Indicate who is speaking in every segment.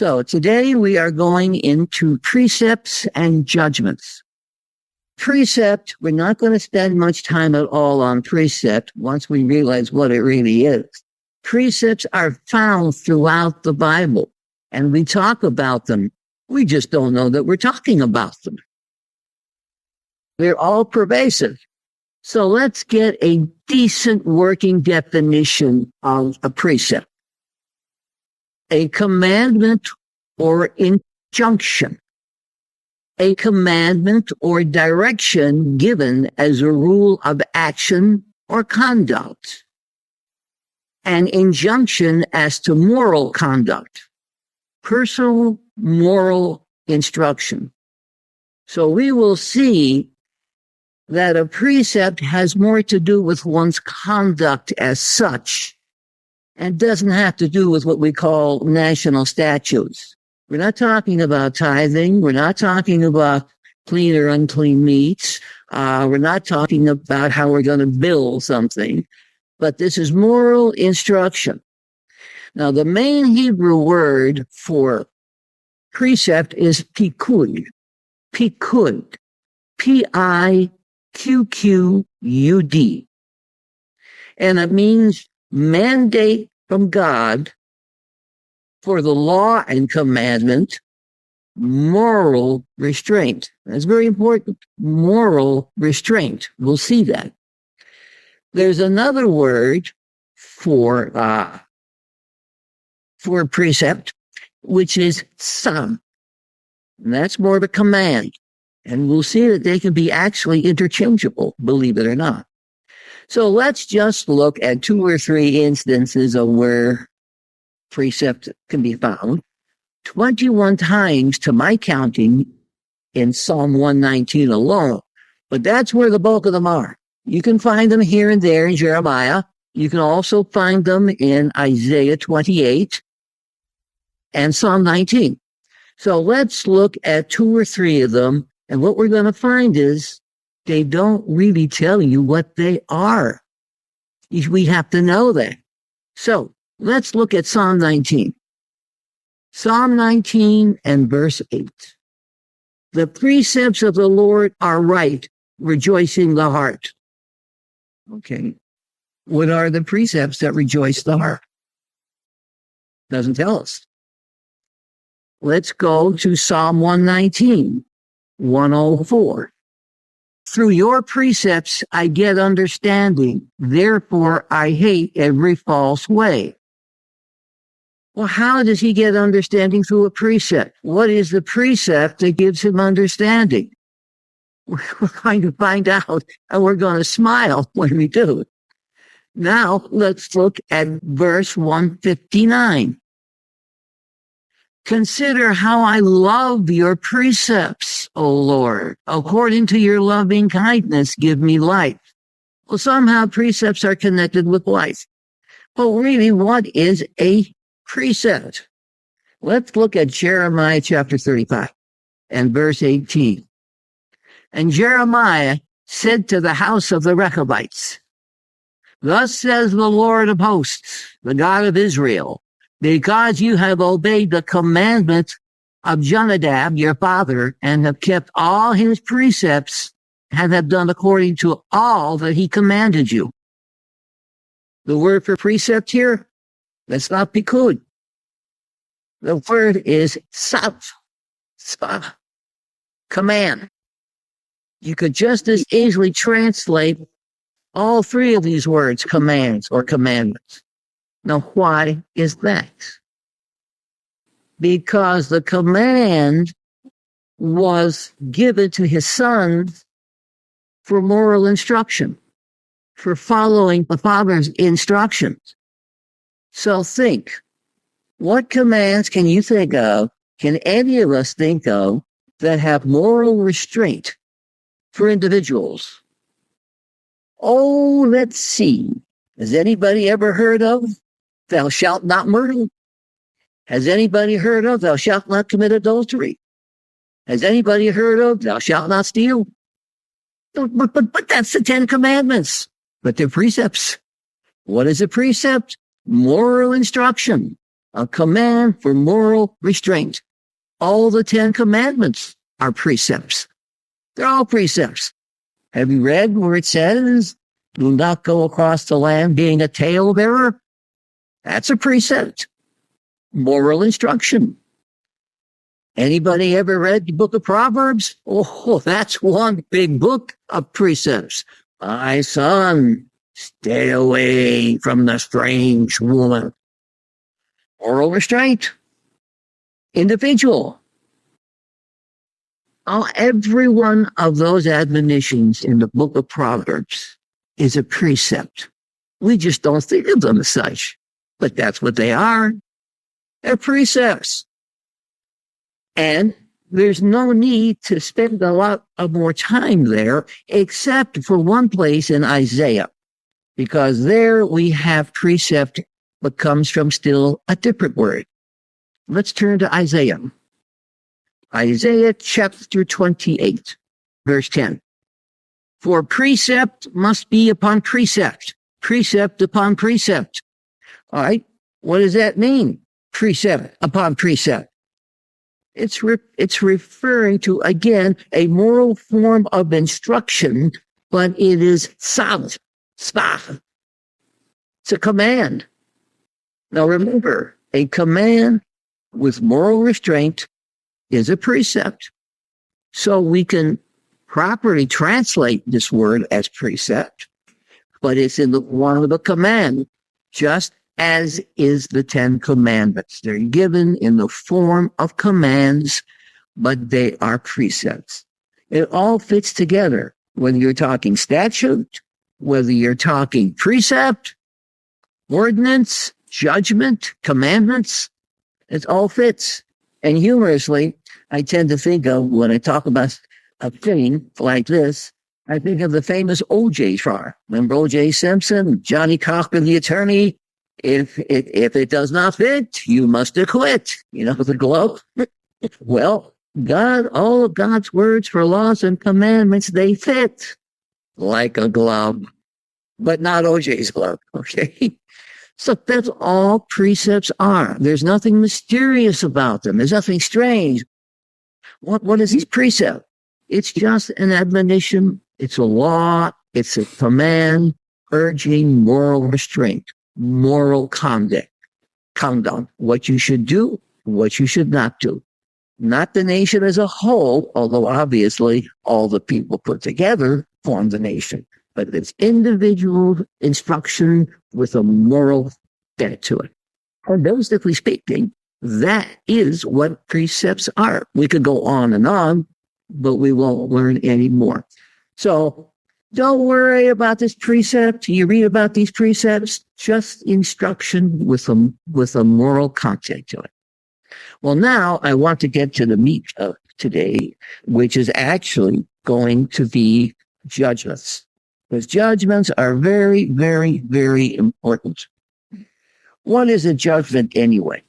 Speaker 1: So today we are going into precepts and judgments. Precept, we're not going to spend much time at all on precept once we realize what it really is. Precepts are found throughout the Bible, and we talk about them. We just don't know that we're talking about them. They're all pervasive. So let's get a decent working definition of a precept. A commandment or injunction. A commandment or direction given as a rule of action or conduct. An injunction as to moral conduct. Personal moral instruction. So we will see that a precept has more to do with one's conduct as such and doesn't have to do with what we call national statutes. We're not talking about tithing. We're not talking about clean or unclean meats. We're not talking about how we're going to build something, but this is moral instruction. Now, the main Hebrew word for precept is pikud. Pikud. P-I-Q-Q-U-D. And it means mandate from God for the law and commandment, moral restraint. That's very important. Moral restraint. We'll see that. There's another word for precept, which is sam. And that's more of a command. And we'll see that they can be actually interchangeable, believe it or not. So let's just look at 2 or 3 instances of where precept can be found. 21 times to my counting in Psalm 119 alone. But that's where the bulk of them are. You can find them here and there in Jeremiah. You can also find them in Isaiah 28 and Psalm 19. So let's look at 2 or 3 of them. And what we're going to find is they don't really tell you what they are. We have to know that. So let's look at Psalm 19. Psalm 19 and verse 8. The precepts of the Lord are right, rejoicing the heart. Okay. What are the precepts that rejoice the heart? Doesn't tell us. Let's go to Psalm 119. 104. Through your precepts I get understanding, therefore I hate every false way. Well, how does he get understanding through a precept? What is the precept that gives him understanding? We're going to find out, and we're going to smile when we do. Now, let's look at verse 159. Consider how I love your precepts, O Lord. According to your loving kindness, give me life. Well, somehow precepts are connected with life. But really, what is a precept? Let's look at Jeremiah chapter 35 and verse 18. And Jeremiah said to the house of the Rechabites, Thus says the Lord of hosts, the God of Israel, because you have obeyed the commandment of Jonadab, your father, and have kept all his precepts, and have done according to all that he commanded you. The word for precept here, that's not pikud. The word is sav, command. You could just as easily translate all 3 of these words, commands or commandments. Now, why is that? Because the command was given to his sons for moral instruction, for following the father's instructions. So think, what commands can you think of, can any of us think of, that have moral restraint for individuals? Oh, let's see. Has anybody ever heard of thou shalt not murder? Has anybody heard of thou shalt not commit adultery? Has anybody heard of thou shalt not steal? But that's the 10 commandments. But they're precepts. What is a precept? Moral instruction. a command for moral restraint. All the 10 commandments are precepts. They're all precepts. Have you read where it says, do not go across the land being a talebearer? That's a precept. Moral instruction. Anybody ever read the book of Proverbs? Oh, that's one big book of precepts. My son, stay away from the strange woman. Moral restraint. Individual. Oh, every one of those admonitions in the book of Proverbs is a precept. We just don't think of them as such, but that's what they are. They're precepts. And there's no need to spend a lot of more time there, except for one place in Isaiah, because there we have precept, but comes from still a different word. Let's turn to Isaiah. Isaiah chapter 28, verse 10. For precept must be upon precept, precept upon precept. All right, what does that mean? Precept upon precept. It's referring to, again, a moral form of instruction, but it is solid. It's a command. Now remember, a command with moral restraint is a precept. So we can properly translate this word as precept, but it's in the form of a command, just as is the 10 commandments. They're given in the form of commands, but they are precepts. It all fits together, whether you're talking statute, whether you're talking precept, ordinance, judgment, commandments, it all fits. And humorously, I tend to think of, when I talk about a thing like this, I think of the famous O.J. trial. Remember O.J. Simpson, Johnny Cochran, the attorney? If it does not fit, you must acquit. You know, the glove. Well, God, all of God's words for laws and commandments, they fit like a glove, but not O.J.'s glove, okay? So that's all precepts are. There's nothing mysterious about them. There's nothing strange. What is this precept? It's just an admonition. It's a law. It's a command urging moral restraint, moral conduct, what you should do, what you should not do. Not the nation as a whole, although obviously all the people put together form the nation. But it's individual instruction with a moral bent to it. And basically speaking, that is what precepts are. We could go on, but we won't learn any more. So don't worry about this precept. You read about these precepts, just instruction with a moral content to it. Well, now I want to get to the meat of today, which is actually going to be judgments. Because judgments are very, very, very important. What is a judgment anyway?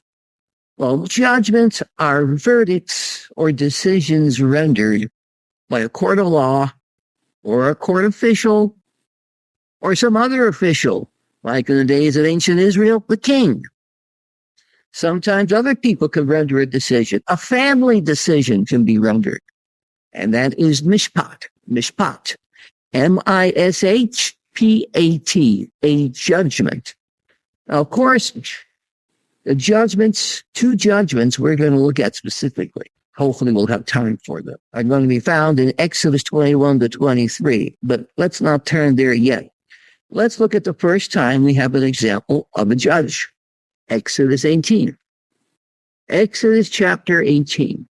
Speaker 1: Well, judgments are verdicts or decisions rendered by a court of law or a court official or some other official, like in the days of ancient Israel, the king. Sometimes other people can render a decision. A family decision can be rendered, and that is mishpat. Mishpat. M-I-S-H-P-A-T, a judgment. Now, of course, the two judgments we're going to look at specifically, hopefully we'll have time for them, are going to be found in Exodus 21 to 23, but let's not turn there yet. Let's look at the first time we have an example of a judge. Exodus 18. Exodus chapter 18.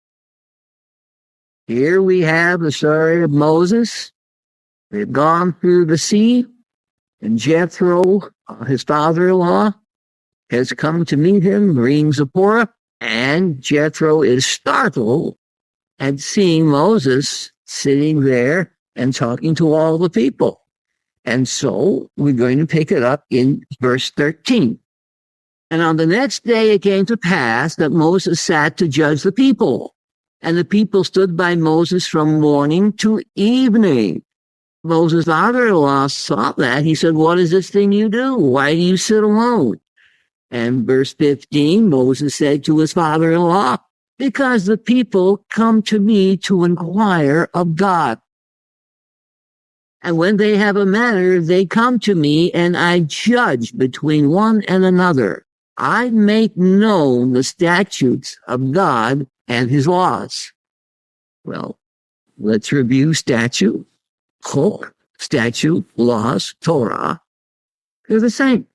Speaker 1: Here we have the story of Moses. They've gone through the sea, and Jethro, his father-in-law, has come to meet him, bringing Zipporah, and Jethro is startled at seeing Moses sitting there and talking to all the people. And so we're going to pick it up in verse 13. And on the next day it came to pass that Moses sat to judge the people, and the people stood by Moses from morning to evening. Moses' father-in-law saw that. He said, "What is this thing you do? Why do you sit alone?" And verse 15, Moses said to his father-in-law, because the people come to me to inquire of God. And when they have a matter, they come to me, and I judge between one and another. I make known the statutes of God and his laws. Well, let's review statute, chok, statute, laws, Torah. They're the same.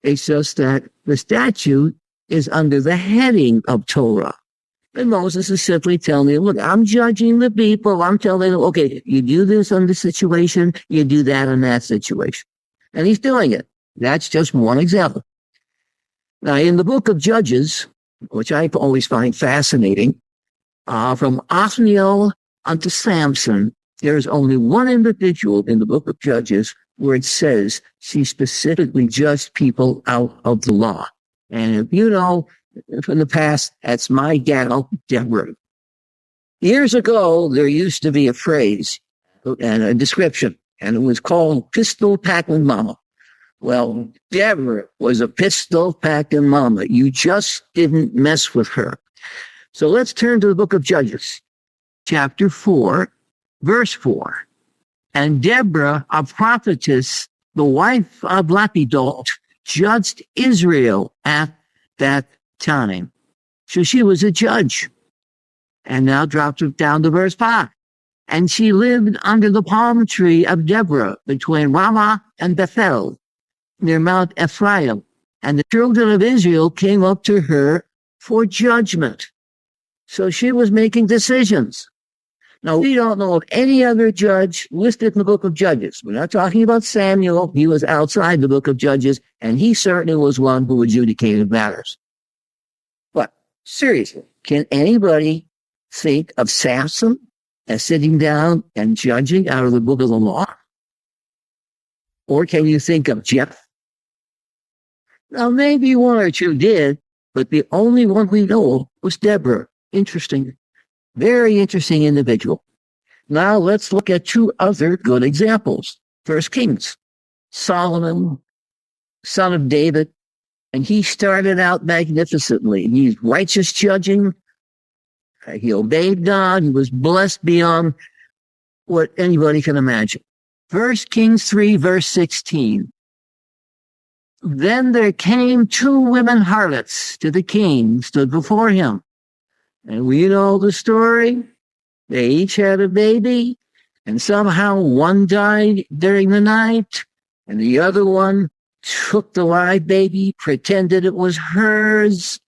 Speaker 1: It's just that the statute is under the heading of Torah. And Moses is simply telling you, look, I'm judging the people. I'm telling them, okay, you do this on this situation, you do that on that situation. And he's doing it. That's just one example. Now, in the book of Judges, which I always find fascinating, from Othniel unto Samson, there's only one individual in the book of Judges where it says she specifically judged people out of the law. And if you know from the past, that's my gal, Deborah. Years ago, there used to be a phrase and a description, and it was called pistol packing mama. Well, Deborah was a pistol packing mama. You just didn't mess with her. So let's turn to the book of Judges, chapter 4, verse 4. And Deborah, a prophetess, the wife of Lapidot, judged Israel at that time. So she was a judge. And now drops it down to verse 5. And she lived under the palm tree of Deborah between Ramah and Bethel, near Mount Ephraim. And the children of Israel came up to her for judgment. So she was making decisions. Now, we don't know of any other judge listed in the book of Judges. We're not talking about Samuel. He was outside the book of Judges, and he certainly was one who adjudicated matters. But seriously, can anybody think of Samson as sitting down and judging out of the book of the law? Or can you think of Jephthah? Now, maybe one or two did, but the only one we know was Deborah. Interesting. Very interesting individual. Now let's look at two other good examples. First Kings, Solomon, son of David, and he started out magnificently. He's righteous judging. He obeyed God. He was blessed beyond what anybody can imagine. First Kings 3, verse 16. Then there came two women harlots to the king, stood before him. And we know the story. They each had a baby, and somehow one died during the night, and the other one took the live baby, pretended it was hers,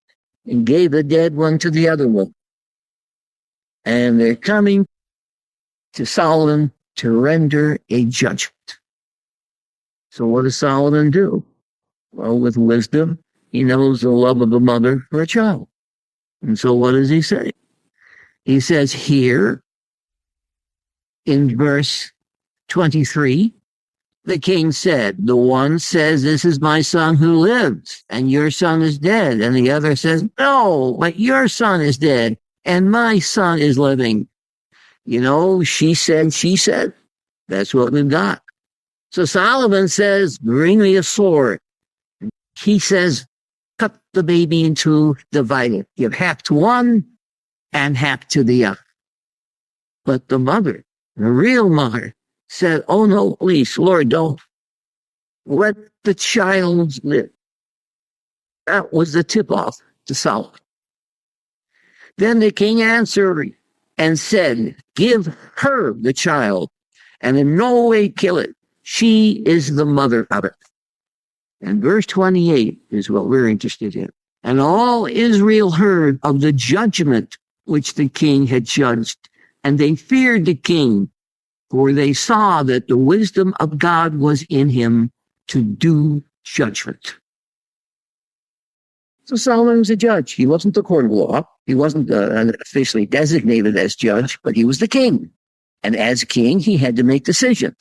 Speaker 1: and gave the dead one to the other one. And they're coming to Solomon to render a judgment. So what does Solomon do? Well, with wisdom, he knows the love of a mother for a child. And so what does he say? He says here in verse 23, the king said, the one says, this is my son who lives, and your son is dead. And the other says, no, but your son is dead, and my son is living. You know, she said, that's what we've got. So Solomon says, bring me a sword. He says, cut the baby in two, divide it. Give half to one and half to the other. But the mother, the real mother, said, oh no, please, Lord, don't. Let the child live. That was the tip-off to Solomon. Then the king answered and said, give her the child, and in no way kill it. She is the mother of it. And verse 28 is what we're interested in. And all Israel heard of the judgment which the king had judged, and they feared the king, for they saw that the wisdom of God was in him to do judgment. So Solomon was a judge. He wasn't the court of law. He wasn't officially designated as judge, but he was the king. And as king, he had to make decisions,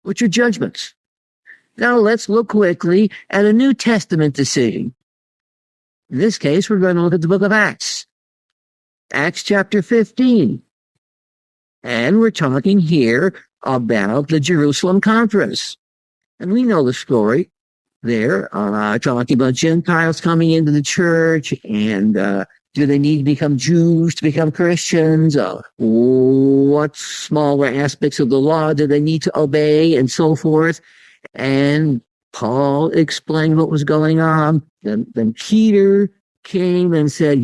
Speaker 1: which are judgments. Now let's look quickly at a New Testament decision. In this case, we're going to look at the book of Acts. Acts chapter 15. And we're talking here about the Jerusalem conference. And we know the story. there, talking about Gentiles coming into the church, and do they need to become Jews to become Christians? What smaller aspects of the law do they need to obey, and so forth? And Paul explained what was going on. Then Peter came and said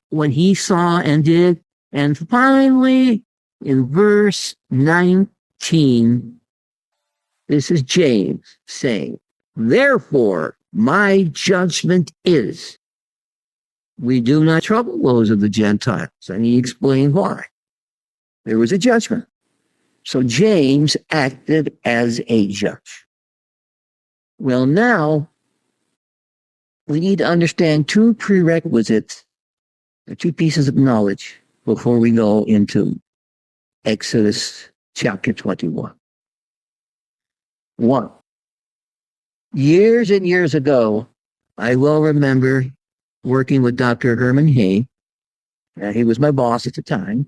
Speaker 1: when he saw and did. And finally, in verse 19, this is James saying, therefore, my judgment is, we do not trouble those of the Gentiles. And he explained why. There was a judgment. So James acted as a judge. Well, now we need to understand two prerequisites, or two pieces of knowledge before we go into Exodus chapter 21. One, years and years ago, I well remember working with Dr. Herman Hay. He was my boss at the time.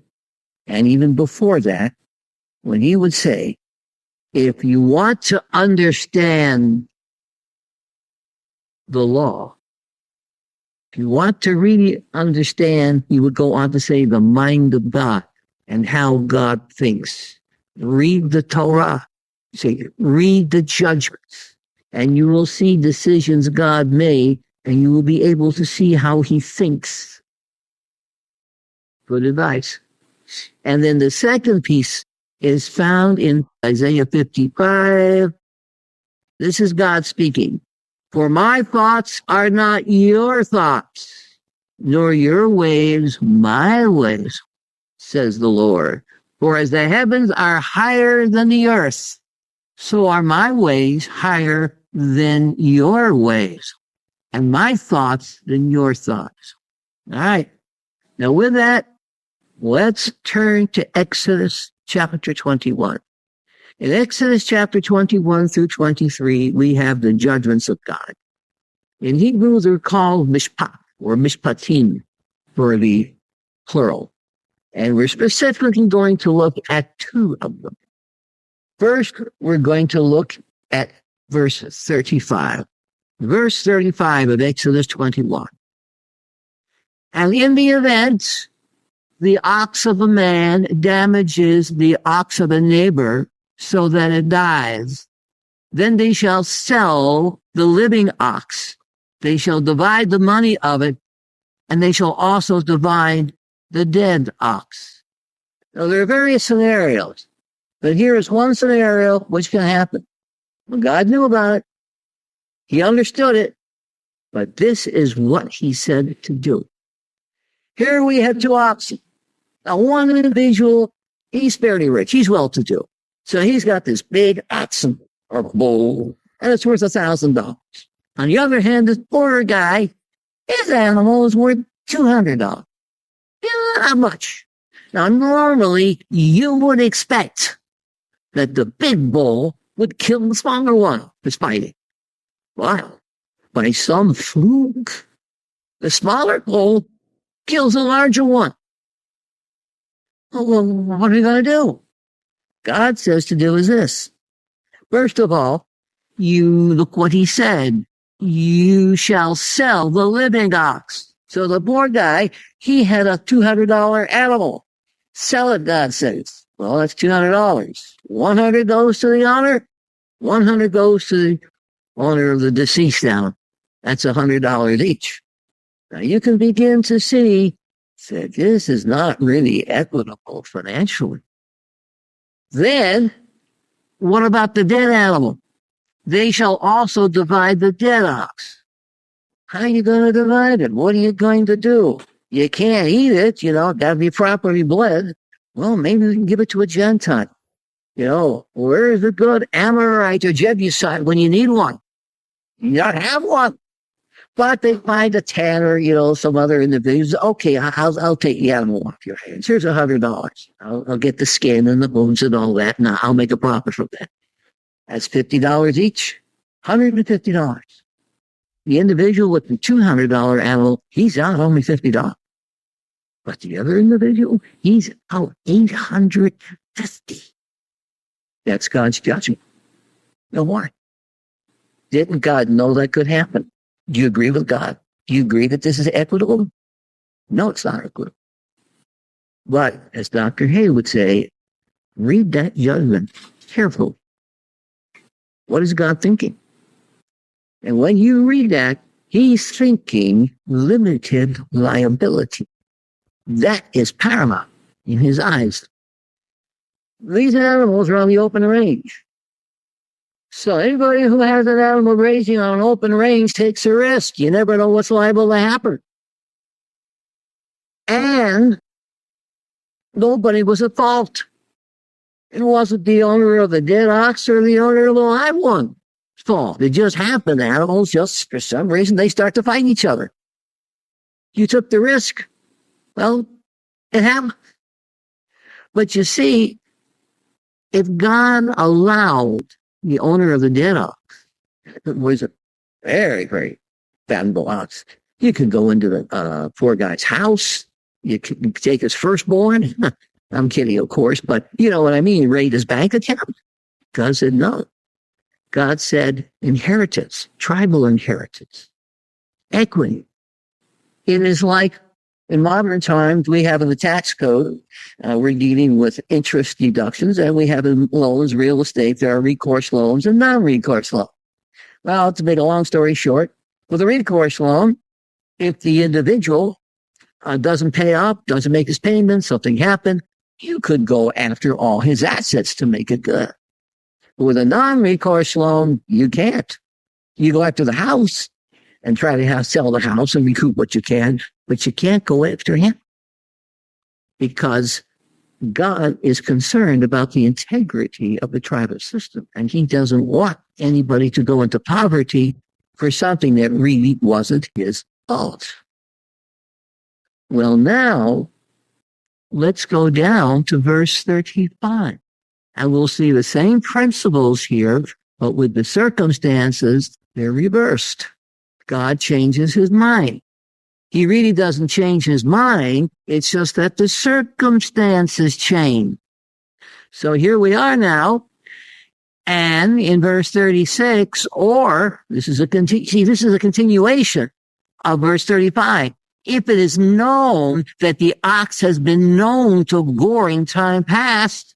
Speaker 1: And even before that, when he would say, if you want to understand the law, if you want to really understand, he would go on to say the mind of God and how God thinks. Read the Torah, say, read the judgments, and you will see decisions God made, and you will be able to see how he thinks. Good advice. And then the second piece is found in Isaiah 55. This is God speaking. For my thoughts are not your thoughts, nor your ways my ways, says the Lord. For as the heavens are higher than the earth, so are my ways higher than your ways, and my thoughts than your thoughts. All right. Now with that, let's turn to Exodus chapter 21. In Exodus chapter 21 through 23, we have the judgments of God. In Hebrew, they're called mishpat or mishpatim for the plural. And we're specifically going to look at two of them. First, we're going to look at verse 35. Verse 35 of Exodus 21. And in the event the ox of a man damages the ox of a neighbor so that it dies, then they shall sell the living ox. They shall divide the money of it, and they shall also divide the dead ox. Now, there are various scenarios, but here is one scenario which can happen. Well, God knew about it. He understood it, but this is what he said to do. Here we have two oxen. Now, one individual, he's fairly rich. He's well-to-do. So he's got this big oxen or bull, and it's worth $1,000. On the other hand, this poorer guy, his animal is worth $200. Not much. Now, normally, you would expect that the big bull would kill the smaller one who's fighting. Well, by some fluke, the smaller bull kills the larger one. Well, what are you going to do? God says to do is this. First of all, you look what he said. You shall sell the living ox. So the poor guy, he had a $200 animal. Sell it, God says. Well, that's $200. 100 goes to the owner. 100 goes to the owner of the deceased animal. That's $100 each. Now you can begin to see that this is not really equitable financially. Then, what about the dead animal? They shall also divide the dead ox. How are you going to divide it? What are you going to do? You can't eat it, got to be properly bled. Well, maybe we can give it to a Gentile. Where is the good Amorite or Jebusite when you need one? You don't have one. But they find a tanner, some other individuals. Okay, I'll take the animal off your hands. Here's $100. I'll get the skin and the bones and all that, and I'll make a profit from that. That's $50 each. $150. The individual with the $200 animal, he's out only $50. But the other individual, he's out $850. That's God's judgment. Now why? Didn't God know that could happen? Do you agree with God? Do you agree that this is equitable? No, it's not equitable. But as Dr. Hay would say, read that judgment carefully. What is God thinking? And when you read that, he's thinking limited liability. That is paramount in his eyes. These animals are on the open range. So anybody who has an animal grazing on an open range takes a risk. You never know what's liable to happen. And nobody was at fault. It wasn't the owner of the dead ox or the owner of the live one's fault. It just happened. Animals, just for some reason, they start to fight each other. You took the risk. Well, it happened. But you see, if God allowed the owner of the dead ox, it was a very, very valuable ox, you could go into the poor guy's house. You could take his firstborn. I'm kidding, of course, but you know what I mean. Raid his bank account. God said no. God said inheritance, tribal inheritance, equity. It is like in modern times, we have in the tax code, we're dealing with interest deductions, and we have in loans, real estate, there are recourse loans and non-recourse loans. Well, to make a long story short, with a recourse loan, if the individual doesn't pay up, doesn't make his payments, something happened, you could go after all his assets to make it good. With a non-recourse loan, you can't. You go after the house and try to sell the house and recoup what you can, but you can't go after him because God is concerned about the integrity of the tribal system, and he doesn't want anybody to go into poverty for something that really wasn't his fault. Well, now, let's go down to verse 35, and we'll see the same principles here, but with the circumstances, they're reversed. God changes his mind. He really doesn't change his mind. It's just that the circumstances change. So here we are now, and in verse 36, or this is a continuation of verse 35. If it is known that the ox has been known to gore in time past,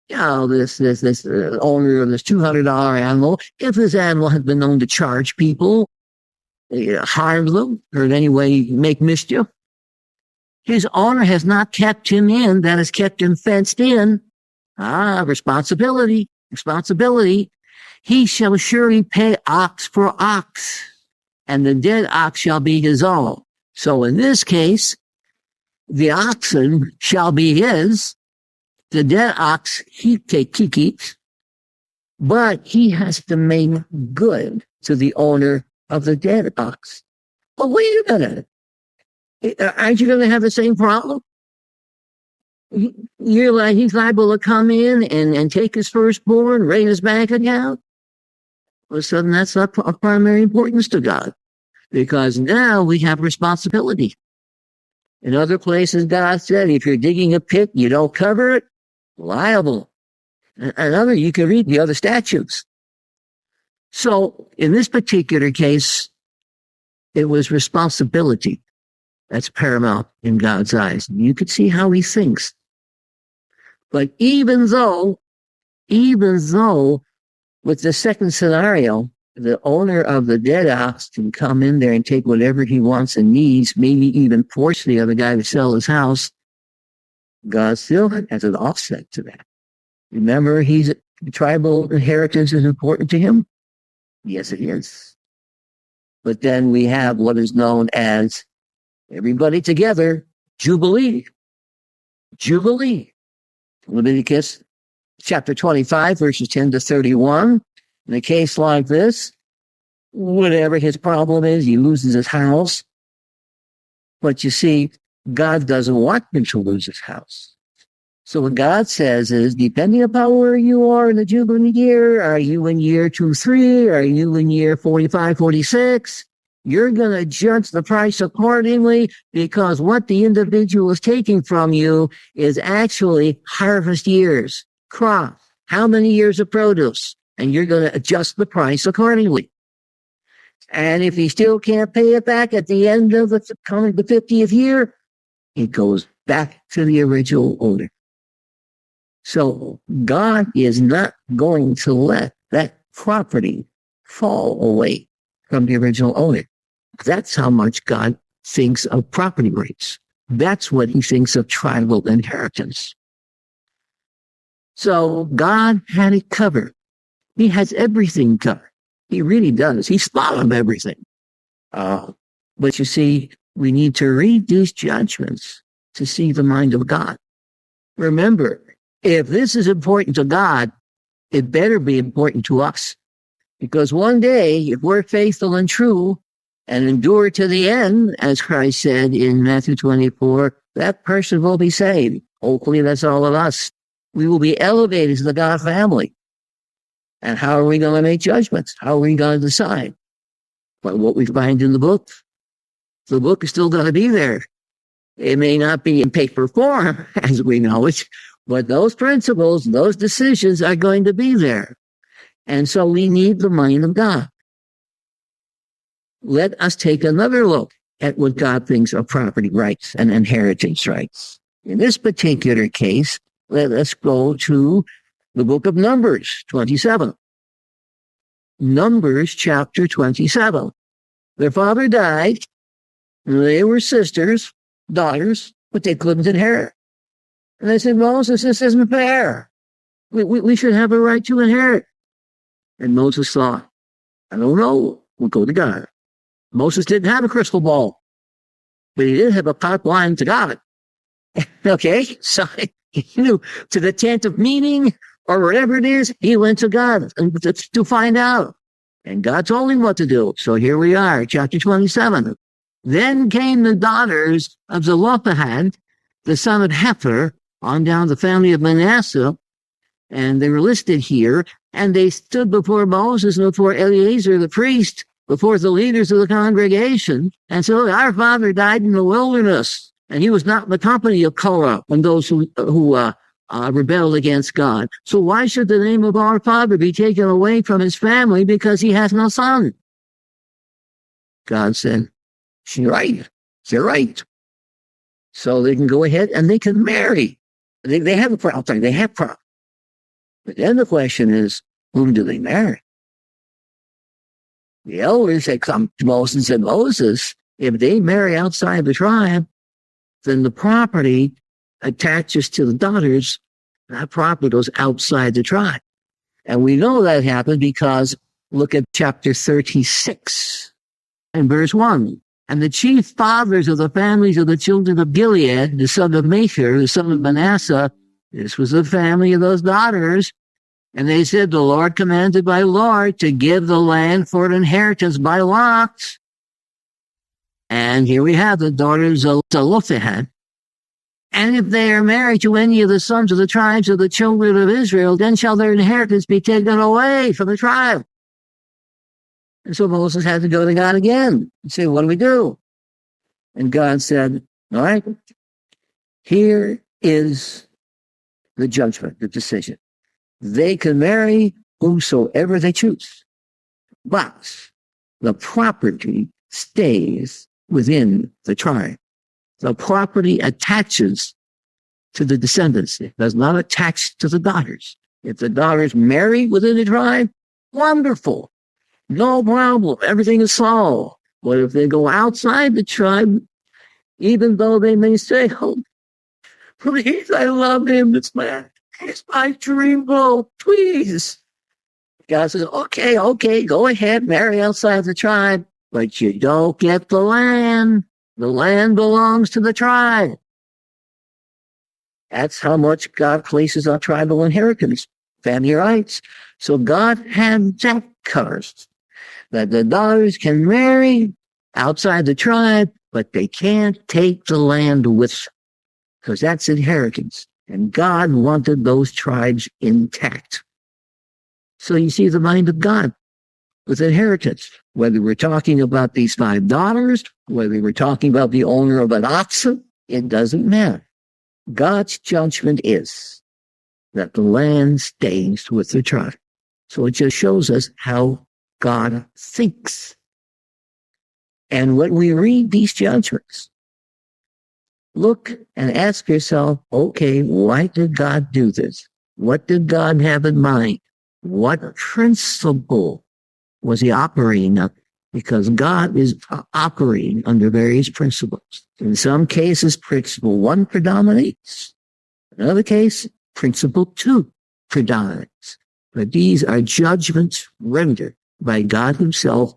Speaker 1: you know, this owner of this $200 animal, if this animal has been known to charge people, harm them, or in any way make mischief, his owner has not kept him in, that has kept him fenced in. Responsibility. He shall surely pay ox for ox, and the dead ox shall be his own. So in this case, the oxen shall be his, the dead ox he keeps, but he has to make good to the owner of the dead ox. Well, wait a minute. Aren't you going to have the same problem? He's liable to come in and take his firstborn, raise his bank account. All of a sudden, that's not of primary importance to God, because now we have responsibility. In other places, God said, if you're digging a pit, you don't cover it, liable. Another, you can read the other statutes. So in this particular case, it was responsibility that's paramount in God's eyes. You could see how he thinks. But even though with the second scenario, the owner of the dead ox can come in there and take whatever he wants and needs, maybe even force the other guy to sell his house, God still has an offset to that. Remember, tribal inheritance is important to him? Yes, it is. But then we have what is known as everybody together, Jubilee. Leviticus chapter 25, verses 10 to 31. In a case like this, whatever his problem is, he loses his house. But you see, God doesn't want him to lose his house. So what God says is, depending upon where you are in the Jubilee year, are you in year 23? Are you in year 45, 46? You're going to judge the price accordingly, because what the individual is taking from you is actually harvest years, crop, how many years of produce. and you're going to adjust the price accordingly. And if he still can't pay it back at the end of the 50th year, it goes back to the original owner. So God is not going to let that property fall away from the original owner. That's how much God thinks of property rights. That's what he thinks of tribal inheritance. So God had it covered. He has everything covered. He really does. He's thought of everything. But you see, we need to read these judgments to see the mind of God. Remember, if this is important to God, it better be important to us. Because one day, if we're faithful and true and endure to the end, as Christ said in Matthew 24, that person will be saved. Hopefully that's all of us. We will be elevated to the God family. And how are we going to make judgments? How are we going to decide? By what we find in the book. The book is still going to be there. It may not be in paper form, as we know it, but those principles, those decisions are going to be there. And so we need the mind of God. Let us take another look at what God thinks of property rights and inheritance rights. In this particular case, let us go to the book of Numbers 27. Numbers chapter 27. Their father died. They were sisters, daughters, but they couldn't inherit. And they said, Moses, this isn't fair. We should have a right to inherit. And Moses thought, I don't know. We'll go to God. Moses didn't have a crystal ball, but he did have a pipeline to God. Okay, so he knew to the tent of meeting or whatever it is, he went to God to find out. And God told him what to do. So here we are, chapter 27. Then came the daughters of Zelophehad, the son of Hepher, on down the family of Manasseh, and they were listed here, and they stood before Moses and before Eleazar the priest, before the leaders of the congregation, and said, our father died in the wilderness, and he was not in the company of Korah and those who rebelled against God. So why should the name of our father be taken away from his family because he has no son? God said, you're right. You're right. So they can go ahead and they can marry. They have a problem. They have problems. But then the question is, whom do they marry? The elders had come to Moses and said, Moses, if they marry outside the tribe, then the property attaches to the daughters. That property goes outside the tribe. And we know that happened because look at chapter 36 and verse 1. And the chief fathers of the families of the children of Gilead, the son of Machir, the son of Manasseh, this was the family of those daughters. And they said, the Lord commanded by Lord to give the land for an inheritance by lots. And here we have the daughters of Zelophehad. And if they are married to any of the sons of the tribes of the children of Israel, then shall their inheritance be taken away from the tribe. And so Moses had to go to God again and say, what do we do? And God said, all right, here is the judgment, the decision. They can marry whomsoever they choose, but the property stays within the tribe. The property attaches to the descendants. It does not attach to the daughters. If the daughters marry within the tribe, wonderful. No problem. Everything is solved. But if they go outside the tribe, even though they may say, oh, please, I love him, this man. He's my dream boy, please. God says, okay, go ahead, marry outside the tribe, but you don't get the land. The land belongs to the tribe. That's how much God places on tribal inheritance, family rights. So God had that covered, that the daughters can marry outside the tribe, but they can't take the land with them, because that's inheritance. And God wanted those tribes intact. So you see the mind of God with inheritance. Whether we're talking about these 5 daughters, whether we're talking about the owner of an oxen, it doesn't matter. God's judgment is that the land stays with the tribe. So it just shows us how God thinks. And when we read these judgments, look and ask yourself, okay, why did God do this? What did God have in mind? What principle was he operating under? Because God is operating under various principles. In some cases, principle 1 predominates. In another case, principle 2 predominates. But these are judgments rendered by God himself,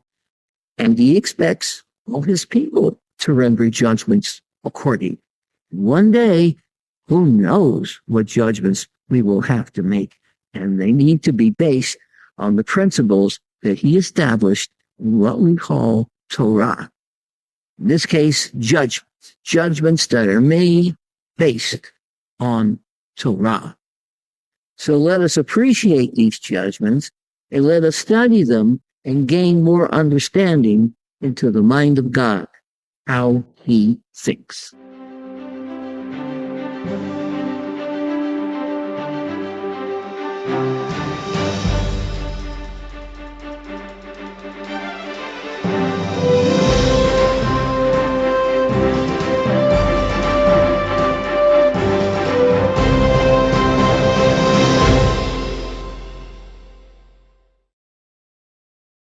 Speaker 1: and he expects all his people to render judgments accordingly. One day, who knows what judgments we will have to make, and they need to be based on the principles that he established in what we call Torah. In this case, judgments that are made based on Torah. So let us appreciate these judgments and let us study them and gain more understanding into the mind of God, how he thinks.